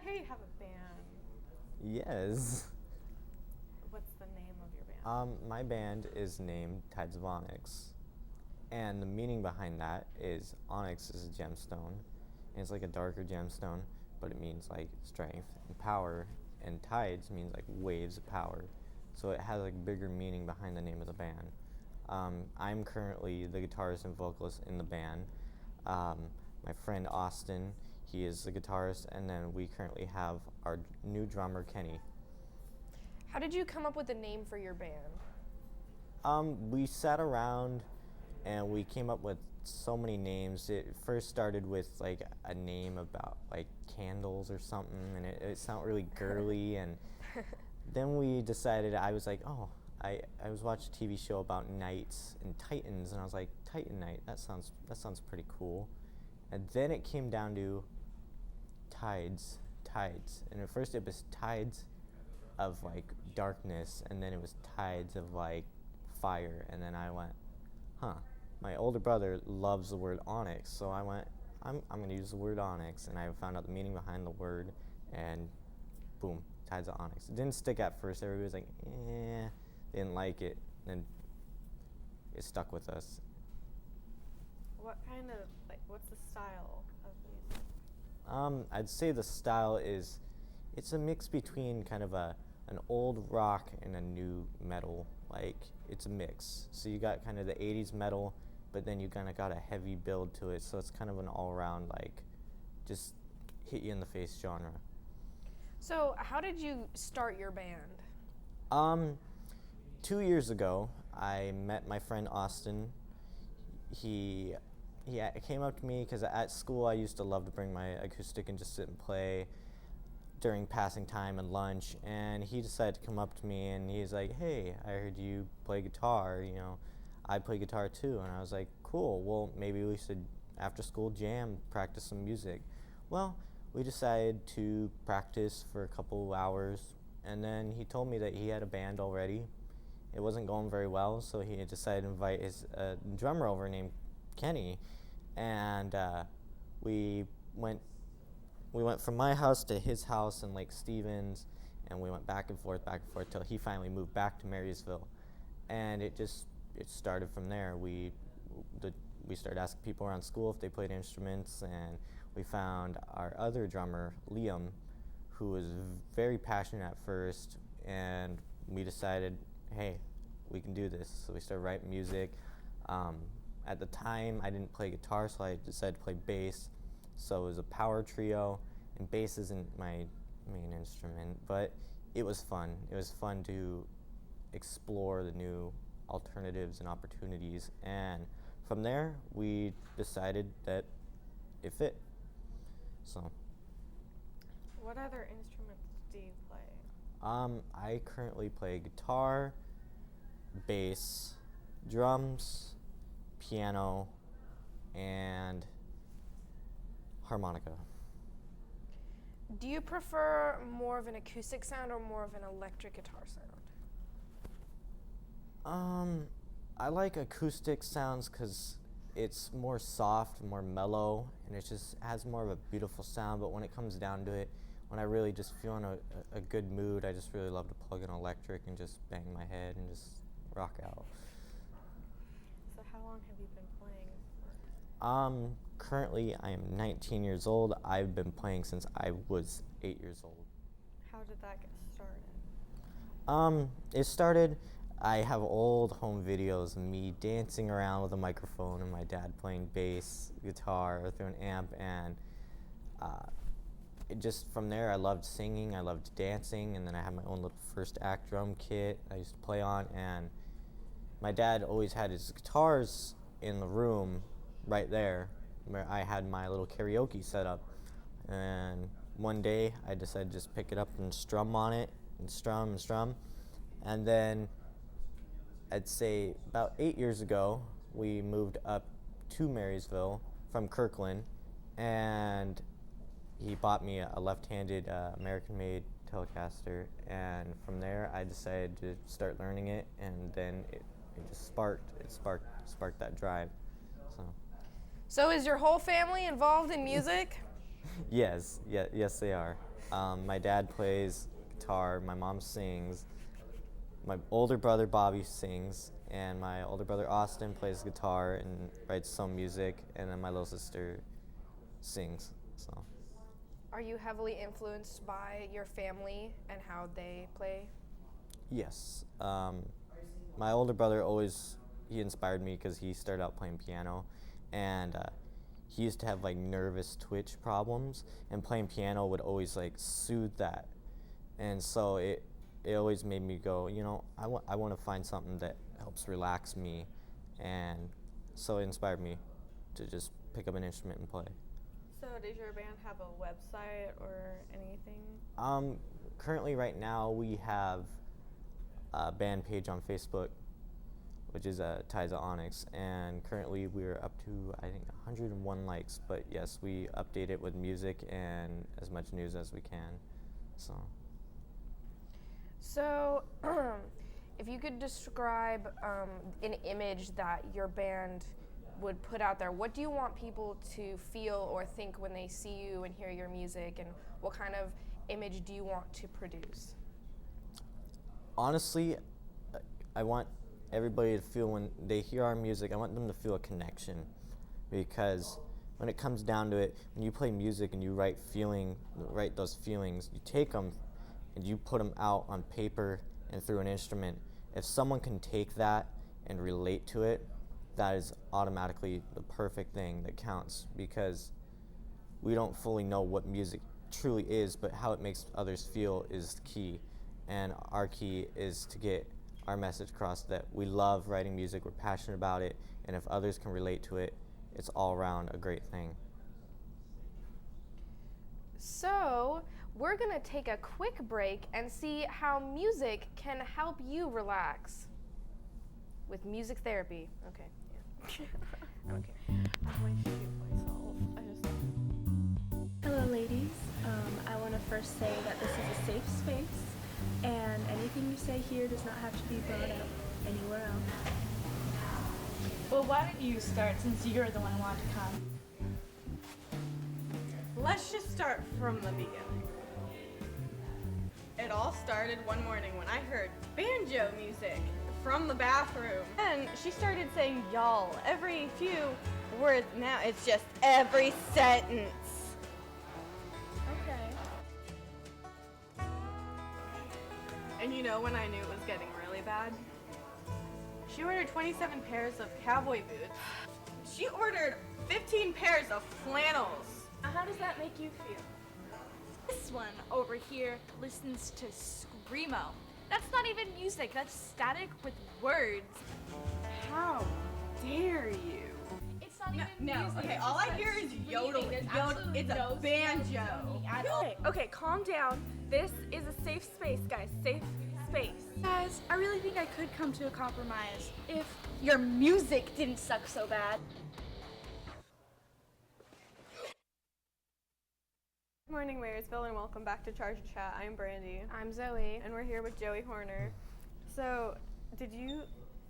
hear you have a band. Yes. What's the name of your band? My band is named Tides of Onyx. And the meaning behind that is onyx is a gemstone. And it's like a darker gemstone, but it means like strength and power. And tides means like waves of power. So it has like bigger meaning behind the name of the band. I'm currently the guitarist and vocalist in the band. My friend Austin, he is the guitarist, and then we currently have our new drummer Kenny. How did you come up with the name for your band? We sat around and we came up with so many names. It first started with like a name about like candles or something, and it sounded really girly. And then we decided, I was like, oh, I was watching a TV show about knights and titans, and I was like, Titan Knight, that sounds pretty cool. And then it came down to tides. And at first it was tides of like darkness, and then it was tides of like fire, and then I went, my older brother loves the word onyx, so I went, I'm gonna use the word onyx, and I found out the meaning behind the word, and boom, Tides of Onyx. It didn't stick at first. Everybody was like, didn't like it, and it stuck with us. What's the style of music? I'd say the style is, it's a mix between kind of an old rock and a new metal. Like, it's a mix. So you got kind of the 80s metal, but then you kind of got a heavy build to it. So it's kind of an all-around, like, just hit you in the face genre. So how did you start your band? 2 years ago, I met my friend Austin. He came up to me because at school I used to love to bring my acoustic and just sit and play during passing time and lunch, and he decided to come up to me and he's like, hey, I heard you play guitar, I play guitar too. And I was like, cool, well, maybe we should after school jam, practice some music. Well, we decided to practice for a couple hours, and then he told me that he had a band already. It wasn't going very well, so he decided to invite his drummer over named Kenny, and we went from my house to his house in Lake Stevens, and we went back and forth till he finally moved back to Marysville, and it started from there. We started asking people around school if they played instruments, and we found our other drummer, Liam, who was very passionate at first, and we decided, hey, we can do this. So we started writing music. At the time, I didn't play guitar, so I decided to play bass. So it was a power trio, and bass isn't my main instrument, but it was fun. It was fun to explore the new alternatives and opportunities, and from there, we decided that it fit. So. What other instruments do you play? I currently play guitar, bass, drums, piano, and harmonica. Do you prefer more of an acoustic sound or more of an electric guitar sound? I like acoustic sounds because it's more soft, more mellow, and it just has more of a beautiful sound. But when it comes down to it, when I really just feel in a good mood, I just really love to plug in electric and just bang my head and just rock out. So how long have you been playing for? Currently I am 19 years old. I've been playing since I was 8 years old. How did that get started? It started, I have old home videos of me dancing around with a microphone and my dad playing bass, guitar, through an amp, and it just from there I loved singing, I loved dancing, and then I had my own little first act drum kit I used to play on, and my dad always had his guitars in the room right there where I had my little karaoke set up, and one day I decided to just pick it up and strum on it and strum, and then I'd say about 8 years ago we moved up to Marysville from Kirkland, and he bought me a left-handed American-made Telecaster, and from there I decided to start learning it, and then it just sparked that drive. So is your whole family involved in music? Yes they are. My dad plays guitar, my mom sings, my older brother Bobby sings, and my older brother Austin plays guitar and writes some music, and then my little sister sings. So Are you heavily influenced by your family and how they play? yes, my older brother he inspired me because he started out playing piano, and he used to have like nervous twitch problems, and playing piano would always like soothe that, and so it always made me go, I want to find something that helps relax me, and so it inspired me to just pick up an instrument and play. So does your band have a website or anything? Currently right now we have a band page on Facebook, which is Tyza Onyx, and currently we're up to I think 101 likes, but yes, we update it with music and as much news as we can. So, if you could describe an image that your band would put out there, what do you want people to feel or think when they see you and hear your music, and what kind of image do you want to produce? Honestly, I want everybody to feel when they hear our music, I want them to feel a connection, because when it comes down to it, when you play music and you write those feelings, you take them and you put them out on paper and through an instrument. If someone can take that and relate to it, that is automatically the perfect thing that counts, because we don't fully know what music truly is, but how it makes others feel is the key. And our key is to get our message across that we love writing music, we're passionate about it, and if others can relate to it, it's all around a great thing. So, we're going to take a quick break and see how music can help you relax with music therapy. Okay. Yeah. Okay. I might shoot myself. Hello ladies, I want to first say that this is a safe space, and anything you say here does not have to be brought up anywhere else. Well, why don't you start, since you're the one who wanted to come? Let's just start from the beginning. It all started one morning when I heard banjo music from the bathroom. And she started saying y'all every few words. Now it's just every sentence. Okay. And you know when I knew it was getting really bad? She ordered 27 pairs of cowboy boots. She ordered 15 pairs of flannels. How does that make you feel? This one over here listens to Screamo. That's not even music, that's static with words. How dare you? It's not even No, music. okay, it's all I just hear is screaming. yodeling. There's absolutely It's a no banjo. sound at all. Okay, calm down. This is a safe space, guys. Safe space. Guys, I really think I could come to a compromise if your music didn't suck so bad. Good morning, Marysville, and welcome back to Charge and Chat. I'm Brandy, I'm Zoe. and we're here with Joey Horner. So,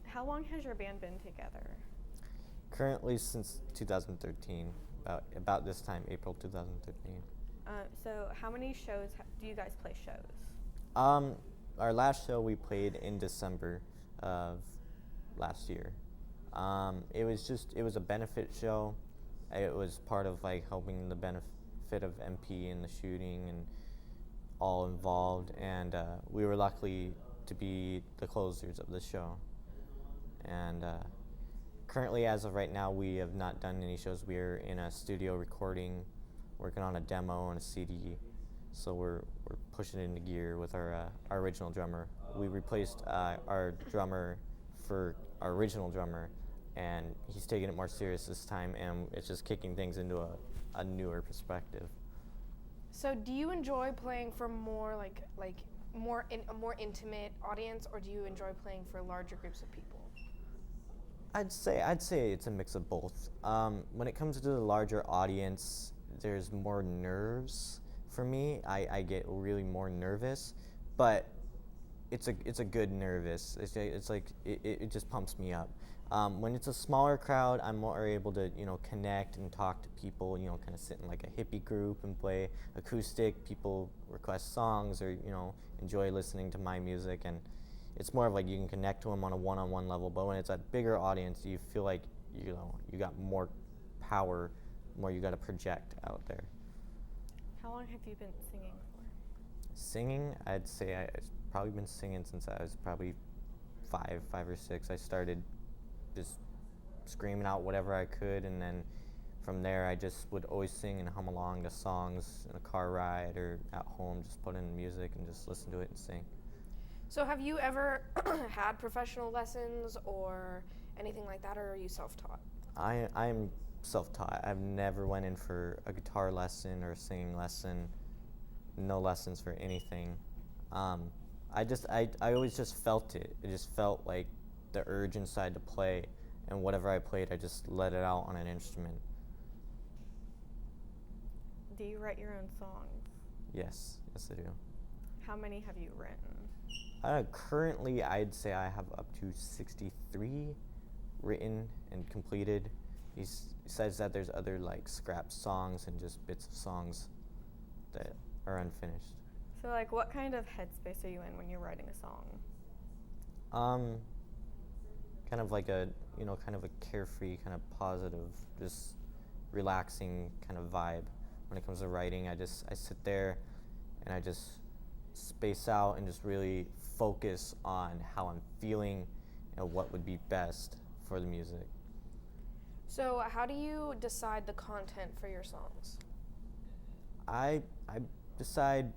how long has your band been together? Currently since 2013, about this time, April 2013. So how many shows do you guys play shows? Our last show we played in December of last year. It was a benefit show. It was part of like helping the benefit of MP in the shooting and all involved, and we were lucky to be the closers of the show. And currently, as of right now, we have not done any shows. We're in a studio recording, working on a demo and a CD. So we're pushing it into gear with our original drummer. We replaced our drummer for our original drummer, and he's taking it more serious this time, and it's just kicking things into a newer perspective. So, do you enjoy playing for more a more intimate audience, or do you enjoy playing for larger groups of people? I'd say it's a mix of both. When it comes to the larger audience, there's more nerves for me. I get really more nervous, but it's a good nervous. It's like it just pumps me up. When it's a smaller crowd, I'm more able to, connect and talk to people, kind of sit in like a hippie group and play acoustic. People request songs or, enjoy listening to my music, and it's more of like you can connect to them on a one-on-one level. But when it's a bigger audience, you feel like, you got more power, more you got to project out there. How long have you been singing for? Singing, I'd say I've probably been singing since I was probably five or six. I started just screaming out whatever I could, and then from there I just would always sing and hum along to songs in a car ride or at home, just put in music and just listen to it and sing. So have you ever had professional lessons or anything like that, or are you self-taught? I'm self-taught. I've never went in for a guitar lesson or a singing lesson, no lessons for anything. I always just felt it. It just felt like the urge inside to play, and whatever I played, I just let it out on an instrument. Do you write your own songs? Yes, I do. How many have you written? Currently, I'd say I have up to 63 written and completed. He says that there's other like scrap songs and just bits of songs that are unfinished. So like what kind of headspace are you in when you're writing a song? Kind of like a, kind of a carefree, kind of positive, just relaxing kind of vibe. When it comes to writing, I sit there and I just space out and just really focus on how I'm feeling and what would be best for the music. So how do you decide the content for your songs? I decide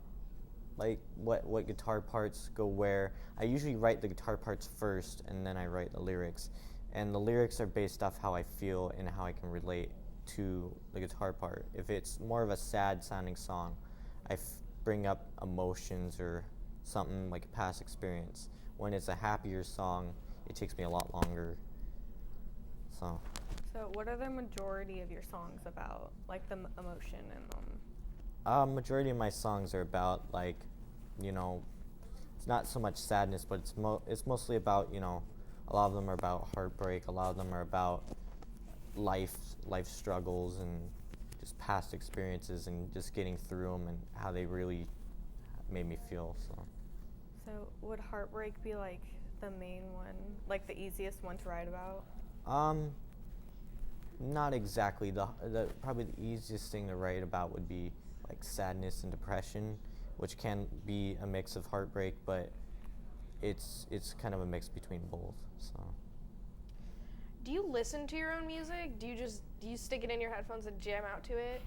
like what guitar parts go where. I usually write the guitar parts first and then I write the lyrics. And the lyrics are based off how I feel and how I can relate to the guitar part. If it's more of a sad sounding song, I bring up emotions or something like a past experience. When it's a happier song, it takes me a lot longer. So what are the majority of your songs about? Like the emotion in them? Majority of my songs are about like, it's not so much sadness, but it's mostly about, a lot of them are about heartbreak, a lot of them are about life struggles and just past experiences and just getting through them and how they really made me feel. So would heartbreak be like the main one, like the easiest one to write about? Not exactly. The probably the easiest thing to write about would be like sadness and depression, which can be a mix of heartbreak, but it's kind of a mix between both. So. Do you listen to your own music? Do you stick it in your headphones and jam out to it?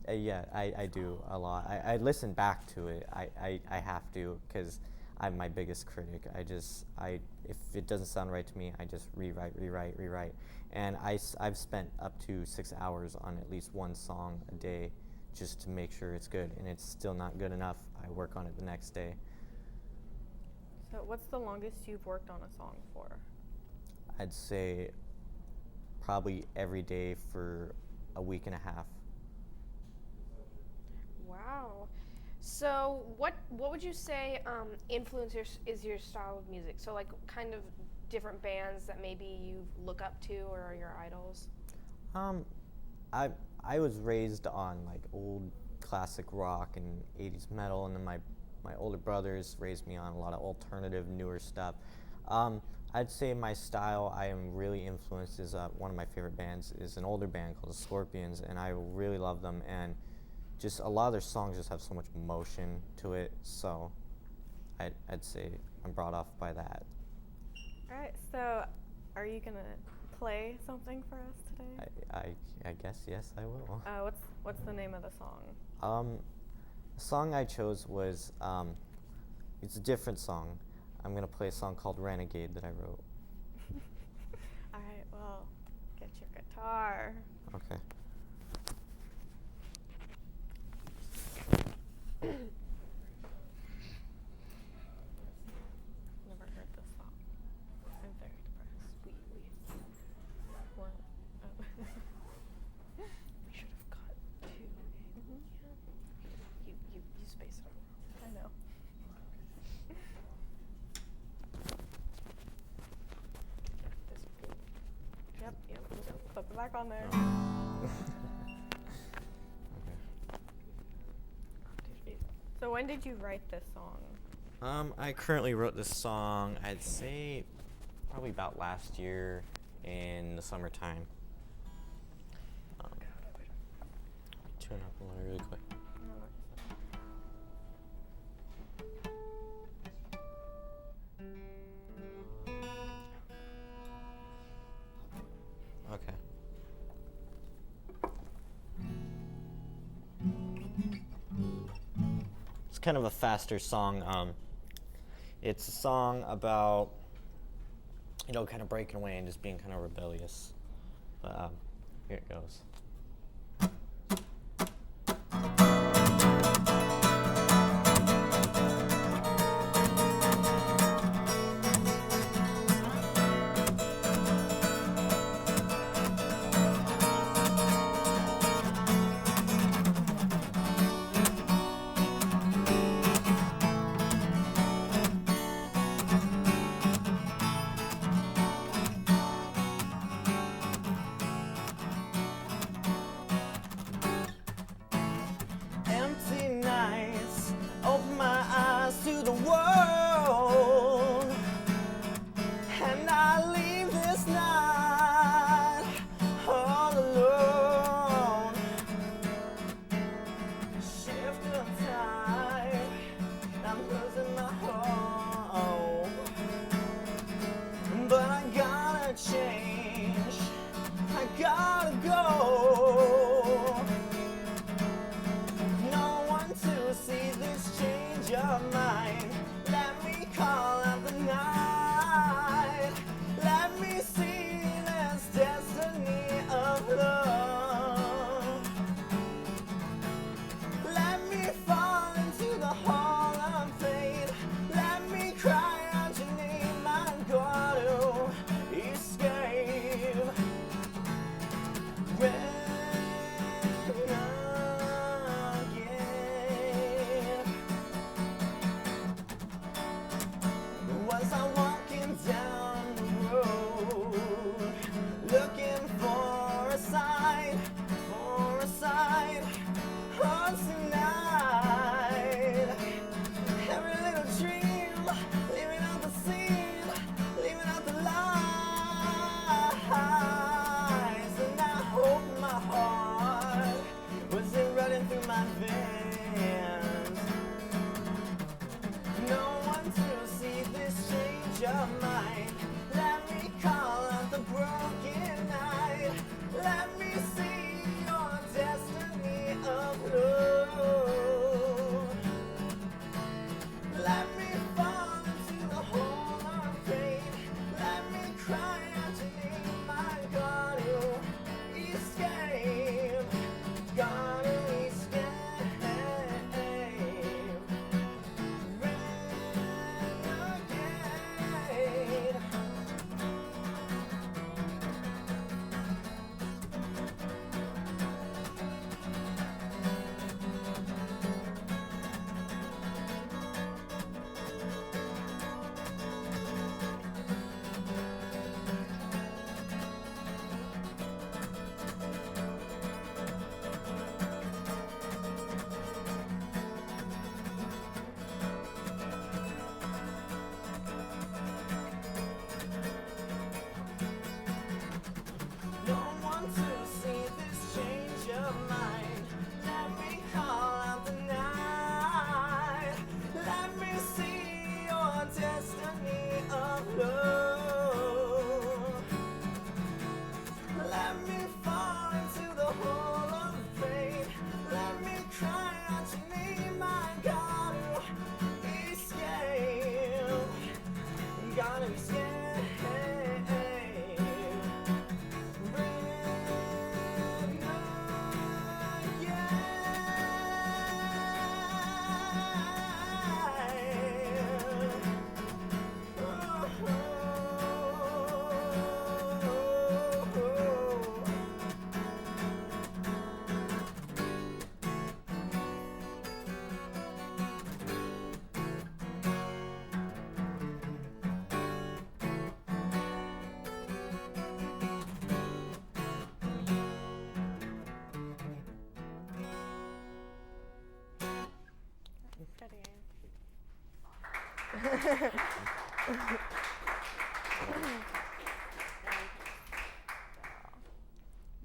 Yeah, I do a lot. I listen back to it. I have to, because I'm my biggest critic. If it doesn't sound right to me, I just rewrite. And I've spent up to 6 hours on at least one song a day just to make sure it's good. And it's still not good enough, I work on it the next day. So what's the longest you've worked on a song for? I'd say probably every day for a week and a half. Wow. So what would you say is your style of music? So like kind of different bands that maybe you look up to or are your idols? I was raised on like old classic rock and 80s metal, and then my older brothers raised me on a lot of alternative, newer stuff. I'd say my style, I am really influenced, is one of my favorite bands is an older band called the Scorpions, and I really love them, and just a lot of their songs just have so much emotion to it, so I'd say I'm brought off by that. Alright, so are you gonna play something for us today? I guess, yes, I will. What's the name of the song? The song I chose was, it's a different song. I'm gonna play a song called Renegade that I wrote. Alright, well, get your guitar. Okay. Never heard this song. I'm very depressed. What? Oh. We should have got two. Yeah. You space it out. I know. This would be Yep, put it back on there. So when did you write this song? I currently wrote this song, I'd say probably about last year in the summertime. Turn up the water really quick. Okay. It's kind of a faster song. It's a song about, kind of breaking away and just being kind of rebellious. But here it goes. Empty nights open my eyes to the world, and I leave this night all alone. Shift of tide, I'm losing my hope, but I gotta change, I gotta go. To see this change of mind, let me call out the night, let me see this destiny of love, let me fall into the hall of fate, let me cry out your name, I'm going to escape. When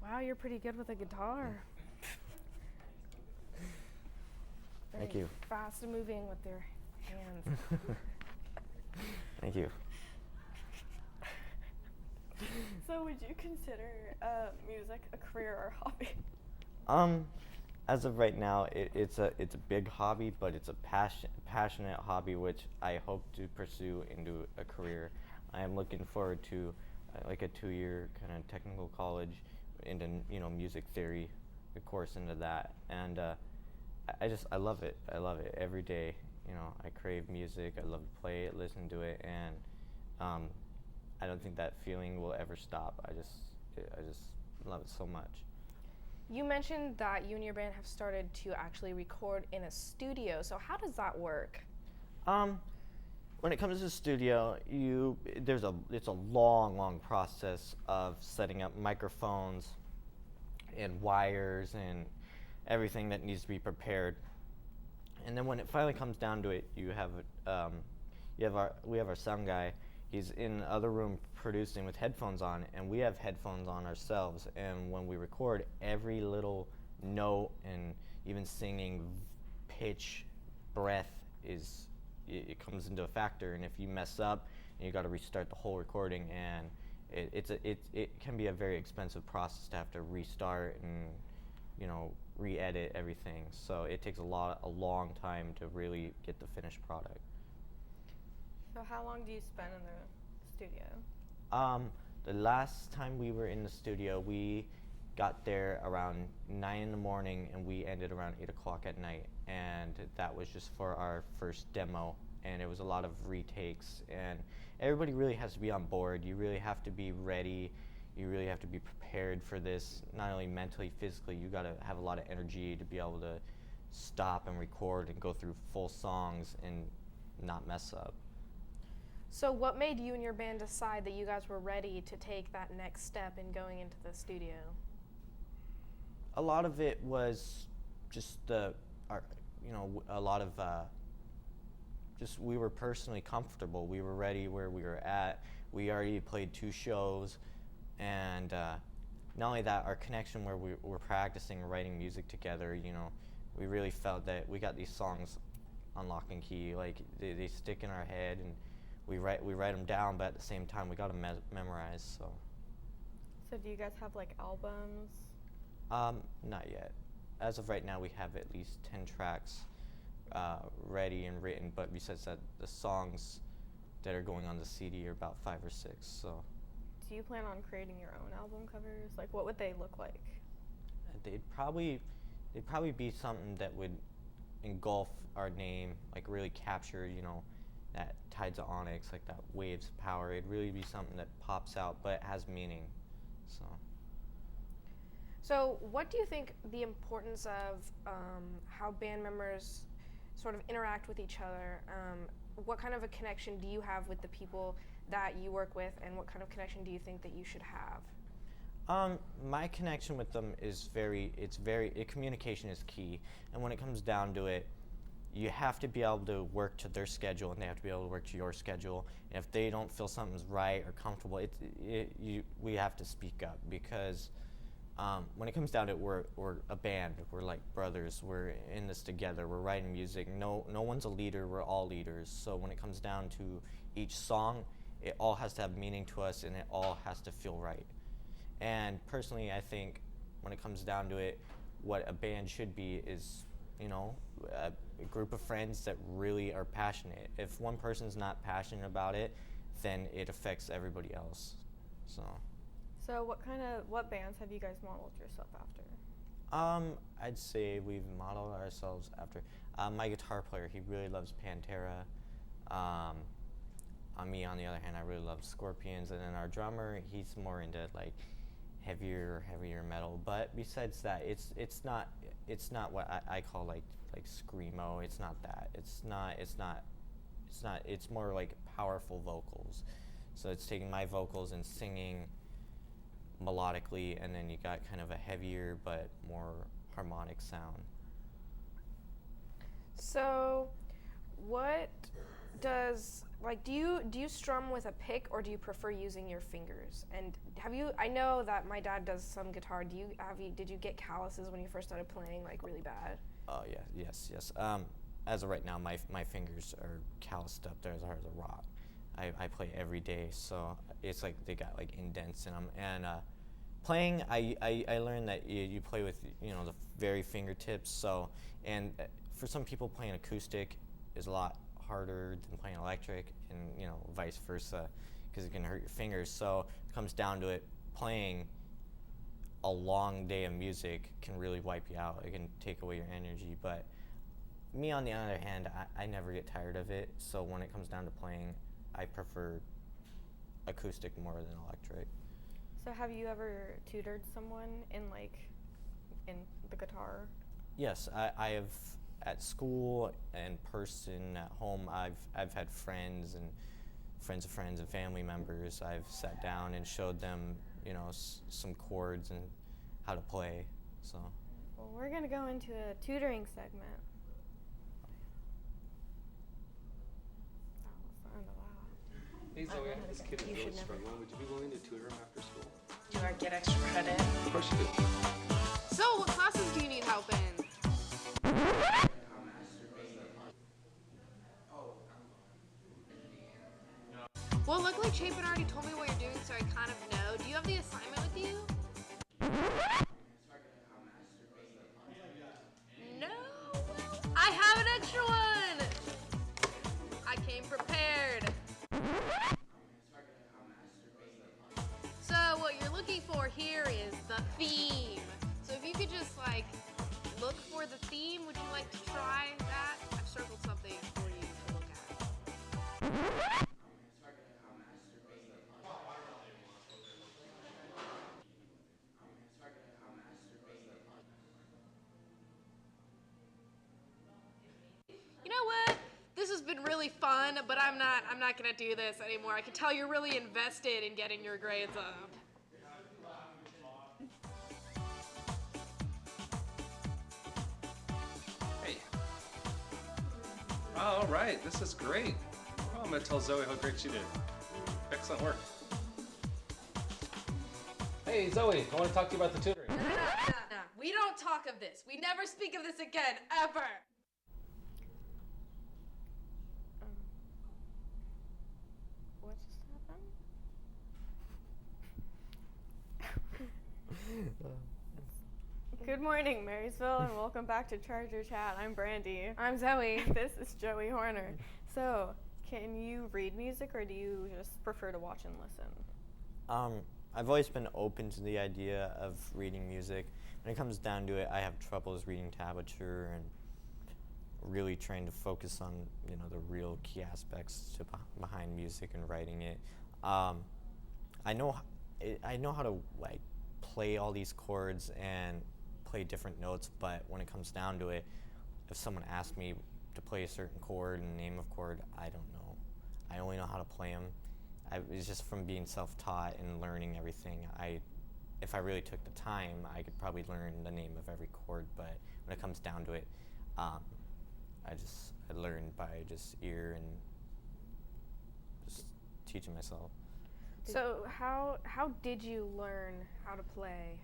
Wow, you're pretty good with a guitar. Thank Very you. Fast moving with your hands. Thank you. So would you consider music a career or hobby? As of right now, it's a big hobby, but it's a passionate hobby which I hope to pursue into a career. I am looking forward to like a 2-year kind of technical college into music theory, a course into that, and I love it. I love it every day. I crave music. I love to play it, listen to it, and I don't think that feeling will ever stop. I just love it so much. You mentioned that you and your band have started to actually record in a studio. So how does that work? When it comes to the studio, it's a long process of setting up microphones and wires and everything that needs to be prepared. And then when it finally comes down to it, we have our sound guy. He's in the other room producing with headphones on, and we have headphones on ourselves. And when we record, every little note and even singing, pitch, breath it comes into a factor. And if you mess up, you got to restart the whole recording, and it can be a very expensive process to have to restart and re-edit everything. So it takes a long time to really get the finished product. So how long do you spend in the studio? The last time we were in the studio, we got there around 9 in the morning and we ended around 8 o'clock at night. And that was just for our first demo. And it was a lot of retakes. And everybody really has to be on board. You really have to be ready. You really have to be prepared for this, not only mentally, physically. You got to have a lot of energy to be able to stop and record and go through full songs and not mess up. So what made you and your band decide that you guys were ready to take that next step in going into the studio? A lot of it was just we were personally comfortable. We were ready where we were at. We already played 2 shows, and not only that, our connection where we were practicing writing music together, we really felt that we got these songs on lock and key. Like they stick in our head, and we write them down, but at the same time we got them memorized. So do you guys have like albums? Not yet. As of right now, we have at least 10 tracks ready and written, but besides that, the songs that are going on the CD are about 5 or 6. So. Do you plan on creating your own album covers? Like, what would they look like? They'd probably be something that would engulf our name, like really capture, that Tides of Onyx, like that waves of power. It'd really be something that pops out, but has meaning. So what do you think the importance of how band members sort of interact with each other? What kind of a connection do you have with the people that you work with, and what kind of connection do you think that you should have? My connection with them is communication is key, and when it comes down to it, you have to be able to work to their schedule, and they have to be able to work to your schedule. And if they don't feel something's right or comfortable, we have to speak up, because when it comes down to it, we're a band. We're like brothers. We're in this together. We're writing music. No one's a leader. We're all leaders. So when it comes down to each song, it all has to have meaning to us, and it all has to feel right. And personally, I think when it comes down to it, what a band should be is, a group of friends that really are passionate. If one person's not passionate about it, then it affects everybody else. So what bands have you guys modeled yourself after? I'd say we've modeled ourselves after my guitar player. He really loves Pantera. On me, on the other hand, I really love Scorpions, and then our drummer, he's more into like heavier metal. But besides that, it's not what I call like screamo. It's not that. It's more like powerful vocals. So it's taking my vocals and singing melodically, and then you got kind of a heavier but more harmonic sound. So what does like do you strum with a pick or do you prefer using your fingers? And I know that my dad does some guitar. Did you get calluses when you first started playing, like really bad? Oh yeah, yes. As of right now, my fingers are calloused up. They're as hard as a rock. I play every day, so it's like they got like indents in them. And playing, I learned that you play with the very fingertips. So for some people, playing acoustic is a lot harder than playing electric, and vice versa, because it can hurt your fingers. So it comes down to it, playing a long day of music can really wipe you out. It can take away your energy. But me, on the other hand, I never get tired of it. So when it comes down to playing, I prefer acoustic more than electric. So have you ever tutored someone in the guitar? Yes, I have at school, in person, at home. I've had friends and friends of friends and family members. I've sat down and showed them, some chords and how to play. So. Well, we're gonna go into a tutoring segment. That was loud. Hey Zoe, this kid is really struggling. Would you be willing to tutor him after school? Do I get extra credit? Of course you do. So, what classes do you need help in? Well, luckily Chapin already told me what you're doing, so I kind of know. Do you have the assignment with you? No? Well, I have an extra one! I came prepared. So what you're looking for here is the theme. So if you could just look for the theme, would you like to try that? I've circled something for you to look at. You know what? This has been really fun, but I'm not gonna do this anymore. I can tell you're really invested in getting your grades up. Hey. All right, this is great. Oh, I'm gonna tell Zoe how great she did. Excellent work. Hey Zoe, I want to talk to you about the tutoring. No. We don't talk of this. We never speak of this again, ever. What just happened? Good morning, Marysville, and welcome back to Charger Chat. I'm Brandy. I'm Zoe. This is Joey Horner. So, can you read music, or do you just prefer to watch and listen? I've always been open to the idea of reading music. When it comes down to it, I have troubles reading tablature and really trying to focus on the real key aspects behind music and writing it. I know how to play all these chords and play different notes, but when it comes down to it, if someone asks me to play a certain chord and name of chord, I don't know. I only know how to play them. It's just from being self-taught and learning everything. If I really took the time, I could probably learn the name of every chord, but when it comes down to it, I learned by just ear and just teaching myself. So how did you learn how to play?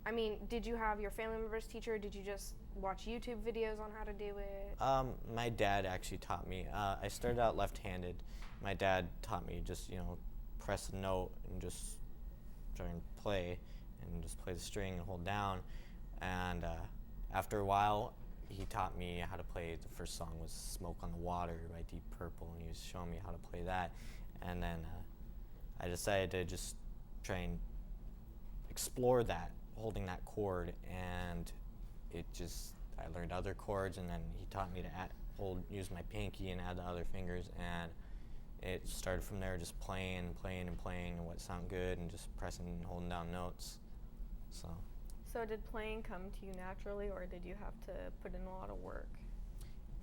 I mean, did you have your family members teach you, or did you just watch YouTube videos on how to do it? My dad actually taught me. I started out left-handed. My dad taught me just, press a note and just try and play the string and hold down. And after a while, he taught me how to play. The first song was Smoke on the Water by Deep Purple, and he was showing me how to play that. And then I decided to just try and explore that, holding that chord, and I learned other chords, and then he taught me to use my pinky and add the other fingers, and it started from there, just playing and what sounded good, and just pressing and holding down notes. So did playing come to you naturally, or did you have to put in a lot of work?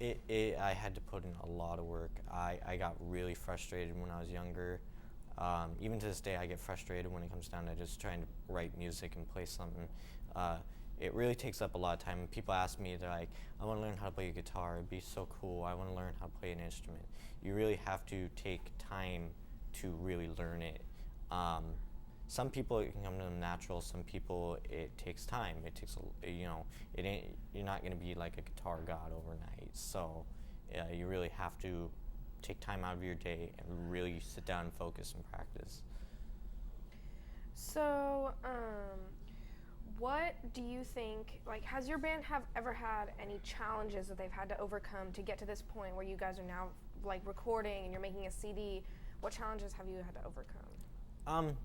I had to put in a lot of work. I got really frustrated when I was younger. Even to this day, I get frustrated when it comes down to just trying to write music and play something. it really takes up a lot of time. People ask me, they're like, I want to learn how to play a guitar. It'd be so cool. I want to learn how to play an instrument. You really have to take time to really learn it. Some people, it can come to them natural. Some people, it takes time. It takes, it ain't, you're not going to be like a guitar god overnight. So you really have to take time out of your day and really sit down and focus and practice. So, what do you think, like, has your band ever had any challenges that they've had to overcome to get to this point where you guys are now, like, recording and you're making a CD? What challenges have you had to overcome?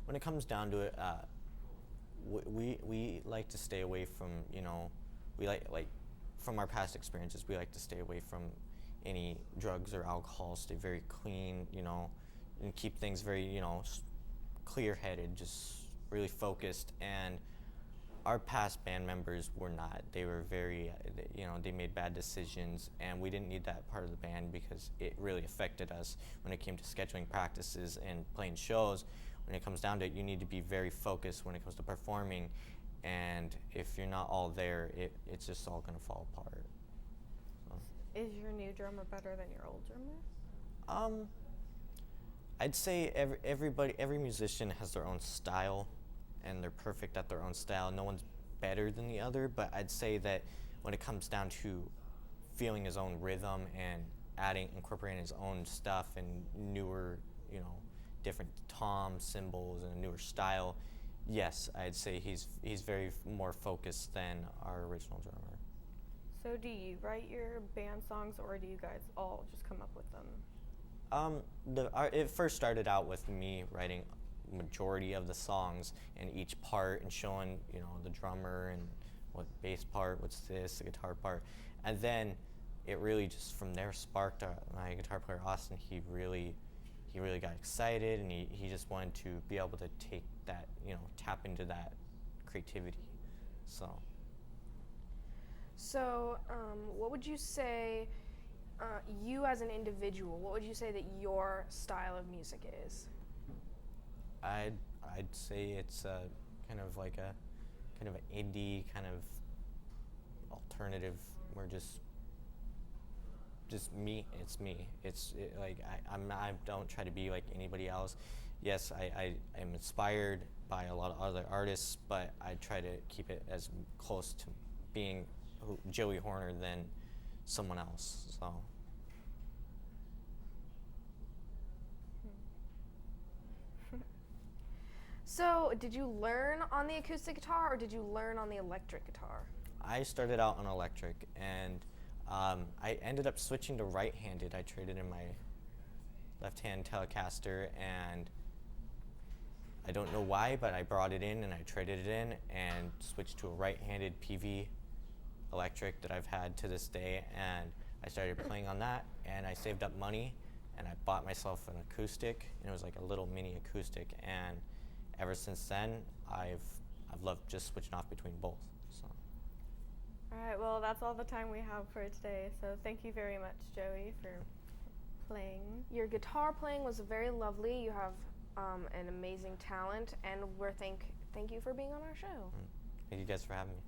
When it comes down to it, we like to stay away from, we like from our past experiences, we like to stay away from any drugs or alcohol, stay very clean, and keep things very, clear-headed, just really focused. And our past band members were not. They were very, they made bad decisions, and we didn't need that part of the band because it really affected us when it came to scheduling practices and playing shows. When it comes down to it, you need to be very focused when it comes to performing, and if you're not all there, it's just all gonna fall apart. So. Is your new drummer better than your old drummer? I'd say every musician has their own style, and they're perfect at their own style. No one's better than the other, but I'd say that when it comes down to feeling his own rhythm and incorporating his own stuff and newer, different toms, cymbals, and a newer style, yes, I'd say he's very more focused than our original drummer. So do you write your band songs, or do you guys all just come up with them? It first started out with me writing majority of the songs and each part and showing, the drummer and what bass part, what's this, the guitar part. And then it really just from there sparked my guitar player, Austin. He really got excited, and he just wanted to be able to take that, tap into that creativity. So, what would you say, you as an individual, what would you say that your style of music is? I'd say it's kind of like an indie kind of alternative. We're just me. It's me. I don't try to be like anybody else. Yes, I am inspired by a lot of other artists, but I try to keep it as close to being Joey Horner than someone else. So, did you learn on the acoustic guitar, or did you learn on the electric guitar? I started out on electric, and I ended up switching to right-handed. I traded in my left-hand Telecaster, and I don't know why, but I brought it in and I traded it in and switched to a right-handed PV electric that I've had to this day, and I started playing on that, and I saved up money, and I bought myself an acoustic, and it was like a little mini acoustic, and ever since then, I've loved just switching off between both. All right, well, that's all the time we have for today, so thank you very much, Joey, for playing. Your guitar playing was very lovely. You have an amazing talent, and thank you for being on our show. Thank you guys for having me.